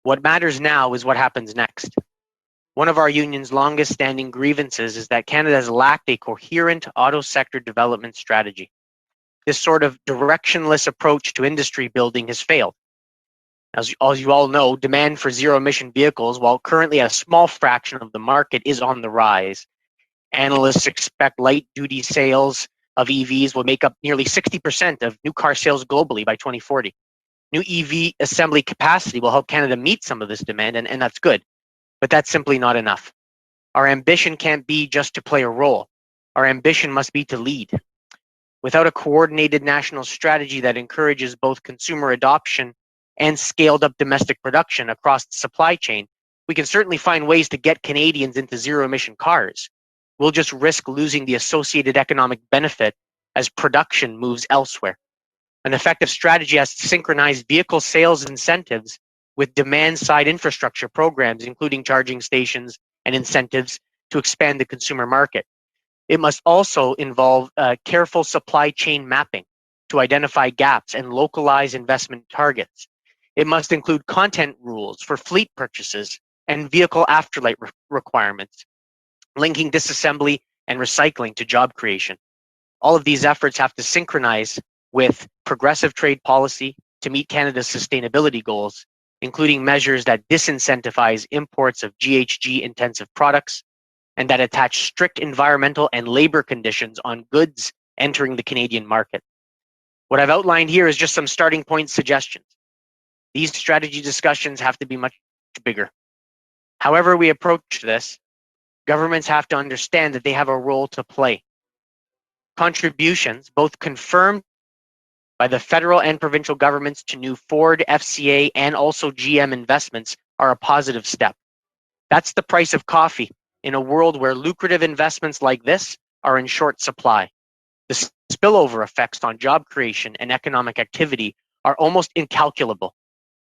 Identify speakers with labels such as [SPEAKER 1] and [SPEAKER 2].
[SPEAKER 1] What matters now is what happens next. One of our union's longest standing grievances is that Canada has lacked a coherent auto sector development strategy. This sort of directionless approach to industry building has failed. As you all know, demand for zero-emission vehicles, while currently a small fraction of the market, is on the rise. Analysts expect light-duty sales of EVs will make up nearly 60% of new car sales globally by 2040. New EV assembly capacity will help Canada meet some of this demand, and that's good. But that's simply not enough. Our ambition can't be just to play a role. Our ambition must be to lead. Without a coordinated national strategy that encourages both consumer adoption and scaled up domestic production across the supply chain, we can certainly find ways to get Canadians into zero-emission cars. We'll just risk losing the associated economic benefit as production moves elsewhere. An effective strategy has to synchronize vehicle sales incentives with demand-side infrastructure programs, including charging stations and incentives to expand the consumer market. It must also involve careful supply chain mapping to identify gaps and localize investment targets. It must include content rules for fleet purchases and vehicle afterlife requirements, linking disassembly and recycling to job creation. All of these efforts have to synchronize with progressive trade policy to meet Canada's sustainability goals, including measures that disincentivize imports of GHG-intensive products and that attach strict environmental and labor conditions on goods entering the Canadian market. What I've outlined here is just some starting point suggestions. These strategy discussions have to be much bigger. However we approach this, governments have to understand that they have a role to play. Contributions, both confirmed by the federal and provincial governments to new Ford, FCA, and also GM investments, are a positive step. That's the price of coffee in a world where lucrative investments like this are in short supply. The spillover effects on job creation and economic activity are almost incalculable.